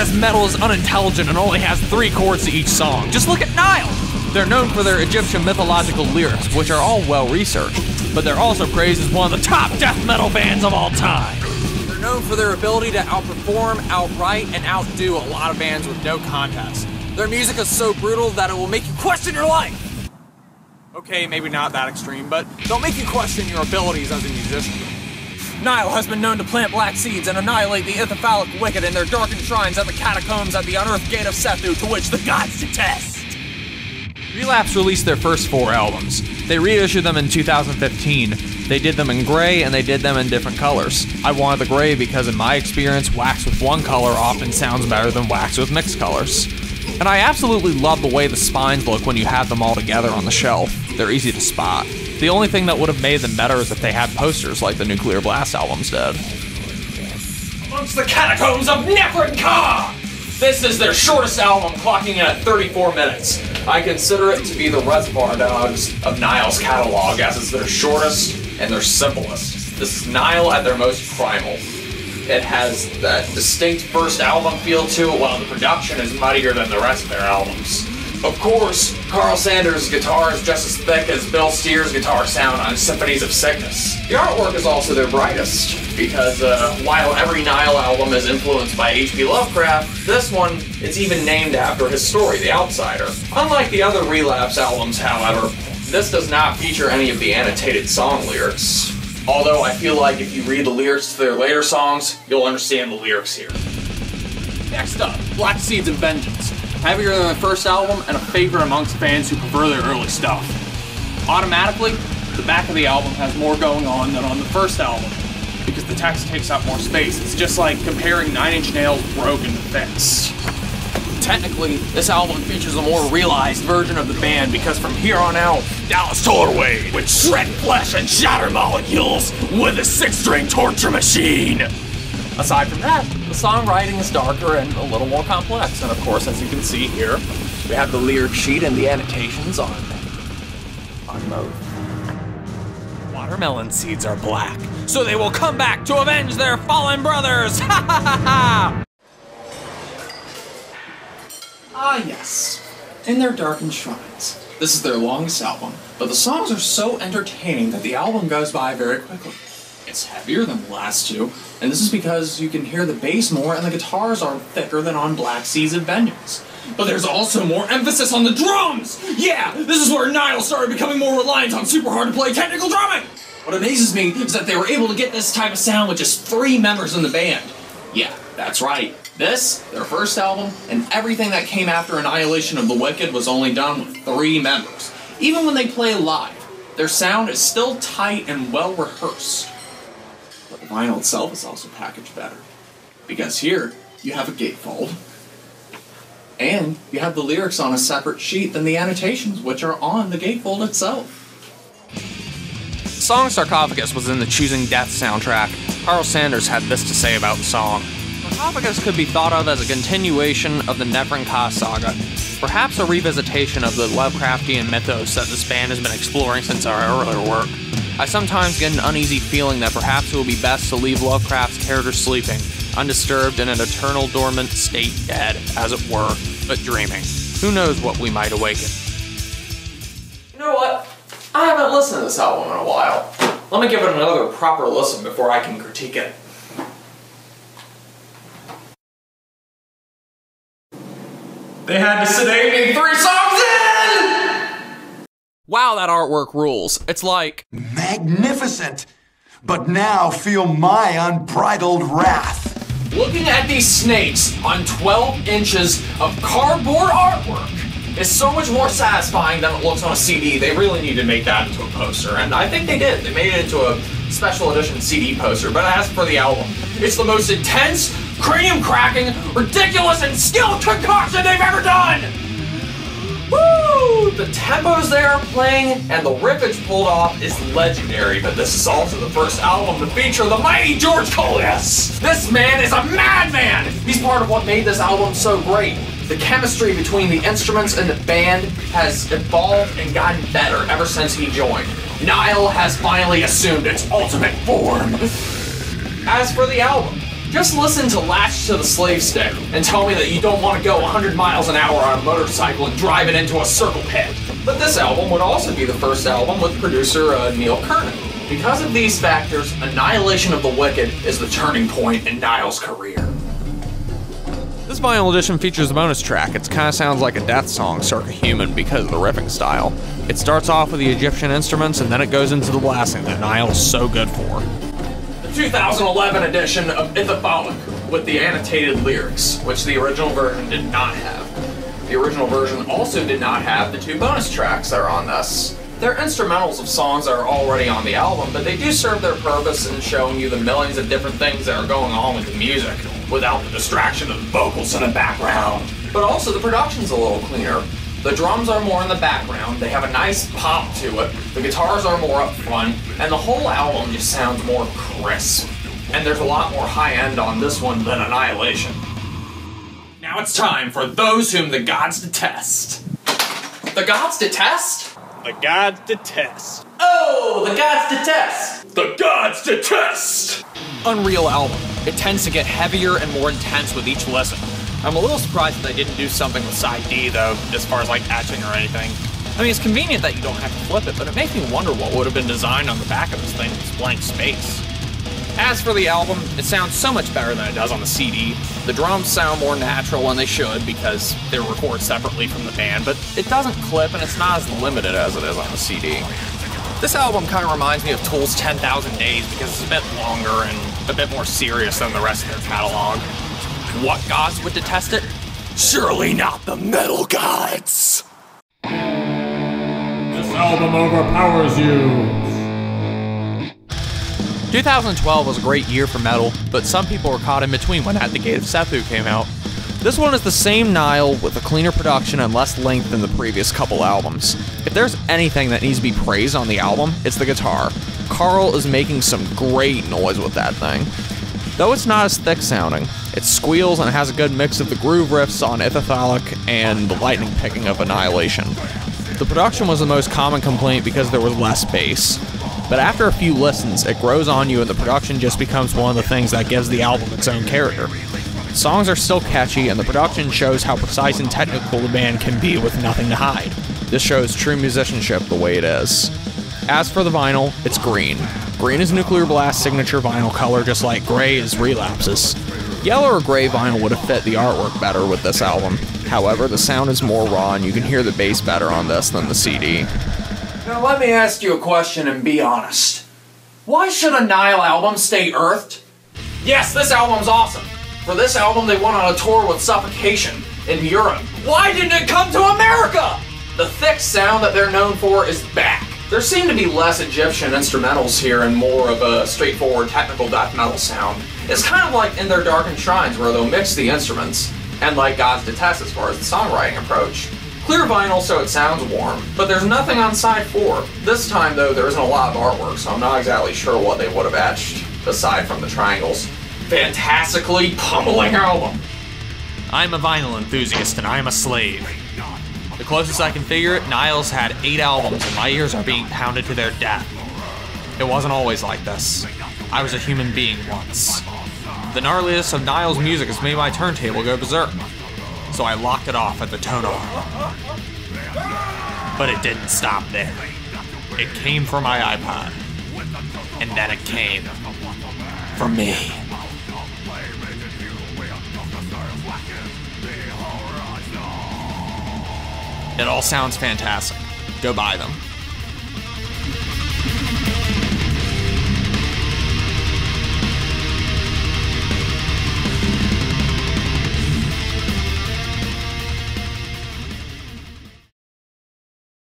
as metal as unintelligent and only has 3 chords to each song. Just look at Nile! They're known for their Egyptian mythological lyrics, which are all well-researched, but they're also praised as one of the top death metal bands of all time. They're known for their ability to outperform, outwrite, and outdo a lot of bands with no contest. Their music is so brutal that it will make you question your life. Okay, maybe not that extreme, but they'll make you question your abilities as a musician. Nile has been known to plant black seeds and annihilate the Ithyphallic wicked in their darkened shrines at the Catacombs at the Unearthed Gate of Sethu, to which the gods detest. Relapse released their first 4 albums. They reissued them in 2015. They did them in gray and they did them in different colors. I wanted the gray because in my experience, wax with one color often sounds better than wax with mixed colors. And I absolutely love the way the spines look when you have them all together on the shelf. They're easy to spot. The only thing that would have made them better is if they had posters like the Nuclear Blast albums did. Amongst the Catacombs of Nephren-Ka! This is their shortest album, clocking in at 34 minutes. I consider it to be the Reservoir Dogs of Nile's catalog, as it's their shortest and their simplest. This is Nile at their most primal. It has that distinct first album feel to it, while the production is muddier than the rest of their albums. Of course, Carl Sanders' guitar is just as thick as Bill Steer's guitar sound on Symphonies of Sickness. The artwork is also their brightest, because while every Nile album is influenced by H.P. Lovecraft, this one, it's even named after his story, The Outsider. Unlike the other Relapse albums, however, this does not feature any of the annotated song lyrics. Although I feel like if you read the lyrics to their later songs, you'll understand the lyrics here. Next up, Black Seeds and Vengeance. Heavier than the first album and a favorite amongst fans who prefer their early stuff. Automatically, the back of the album has more going on than on the first album, because the text takes up more space. It's just like comparing 9 Inch Nails' Broken to Fixed. Technically, this album features a more realized version of the band, because from here on out, Dallas Torway would shred flesh and shatter molecules with a 6-string torture machine! Aside from that, the songwriting is darker and a little more complex, and of course, as you can see here, we have the lyric sheet and the annotations on mode. Watermelon seeds are black, so they will come back to avenge their fallen brothers! Ha ha ha ha! Ah yes, in their darkened shrines. This is their longest album, but the songs are so entertaining that the album goes by very quickly. It's heavier than the last 2, and this is because you can hear the bass more and the guitars are thicker than on Black Seeds and Vengeance. But there's also more emphasis on the drums! Yeah, this is where Nile started becoming more reliant on super hard to play technical drumming! What amazes me is that they were able to get this type of sound with just 3 members in the band. Yeah, that's right. This, their first album, and everything that came after Annihilation of the Wicked was only done with 3 members. Even when they play live, their sound is still tight and well rehearsed. But the vinyl itself is also packaged better. Because here, you have a gatefold, and you have the lyrics on a separate sheet than the annotations, which are on the gatefold itself. The song Sarcophagus was in the Choosing Death soundtrack. Carl Sanders had this to say about the song. Sarcophagus could be thought of as a continuation of the Nephren-Ka saga, perhaps a revisitation of the Lovecraftian mythos that this band has been exploring since our earlier work. I sometimes get an uneasy feeling that perhaps it would be best to leave Lovecraft's characters sleeping, undisturbed in an eternal dormant state, dead, as it were, but dreaming. Who knows what we might awaken. You know what? I haven't listened to this album in a while. Let me give it another proper listen before I can critique it. They had to sedate me 3 songs in! Wow, that artwork rules. It's like... magnificent! But now feel my unbridled wrath. Looking at these snakes on 12 inches of cardboard artwork is so much more satisfying than it looks on a CD. They really need to make that into a poster, and I think they did. They made it into a special edition CD poster, but as for the album, it's the most intense, cranium-cracking, ridiculous, and skilled concoction they've ever done! Woo! The tempos they are playing and the riffage pulled off is legendary, but this is also the first album to feature the mighty George Colias! This man is a madman! He's part of what made this album so great. The chemistry between the instruments and the band has evolved and gotten better ever since he joined. Nile has finally assumed its ultimate form. As for the album, Just listen to Latch to the Slave Stick and tell me that you don't want to go 100 miles an hour on a motorcycle and drive it into a circle pit. But this album would also be the first album with producer Neil Kernan. Because of these factors, Annihilation of the Wicked is the turning point in Nile's career. This vinyl edition features a bonus track. It kind of sounds like a death song circa Human because of the riffing style. It starts off with the Egyptian instruments and then it goes into the blasting that Nile's so good for. The 2011 edition of Ithyphallic with the annotated lyrics, which the original version did not have. The original version also did not have the 2 bonus tracks that are on this. They're instrumentals of songs that are already on the album, but they do serve their purpose in showing you the millions of different things that are going on with the music, without the distraction of the vocals in the background. But also the production's a little cleaner. The drums are more in the background, they have a nice pop to it, the guitars are more up front, and the whole album just sounds more crisp. And there's a lot more high end on this one than Annihilation. Now it's time for Those Whom the Gods Detest. The Gods Detest? The Gods Detest. Oh, the Gods Detest! The Gods Detest! Unreal album. It tends to get heavier and more intense with each listen. I'm a little surprised that they didn't do something with side D though, as far as like etching or anything. I mean, it's convenient that you don't have to flip it, but it makes me wonder what would have been designed on the back of this thing with this blank space. As for the album, it sounds so much better than it does on the CD. The drums sound more natural when they should because they're recorded separately from the band, but it doesn't clip and it's not as limited as it is on the CD. This album kind of reminds me of Tool's 10,000 Days because it's a bit longer and a bit more serious than the rest of their catalog. What gods would detest it? Surely not the metal gods! This album overpowers you. 2012 was a great year for metal, but some people were caught in between when At the Gate of Sethu came out. This one is the same Nile with a cleaner production and less length than the previous couple albums. If there's anything that needs to be praised on the album, it's the guitar. Carl is making some great noise with that thing. Though it's not as thick sounding, it squeals and has a good mix of the groove riffs on Ithyphallic and the lightning picking of Annihilation. The production was the most common complaint because there was less bass. But after a few listens, it grows on you and the production just becomes one of the things that gives the album its own character. Songs are still catchy and the production shows how precise and technical the band can be with nothing to hide. This shows true musicianship the way it is. As for the vinyl, it's green. Green is Nuclear Blast's signature vinyl color, just like gray is Relapse's. Yellow or gray vinyl would have fit the artwork better with this album. However, the sound is more raw and you can hear the bass better on this than the CD. Now let me ask you a question and be honest. Why should a Nile album stay earthed? Yes, this album's awesome. For this album, they went on a tour with Suffocation in Europe. Why didn't it come to America? The thick sound that they're known for is back. There seem to be less Egyptian instrumentals here and more of a straightforward technical death metal sound. It's kind of like in their Darkened Shrines where they'll mix the instruments, and like Gods Detest as far as the songwriting approach. Clear vinyl so it sounds warm, but there's nothing on side 4. This time though, there isn't a lot of artwork, so I'm not exactly sure what they would have etched, aside from the triangles. Fantastically pummeling album. I'm a vinyl enthusiast and I'm a slave. The closest I can figure it, Nile's had 8 albums and my ears are being pounded to their death. It wasn't always like this. I was a human being once. The gnarliest of Nile's music has made my turntable go berserk, so I locked it off at the tonal. But it didn't stop there. It came for my iPod, and then it came for me. It all sounds fantastic. Go buy them.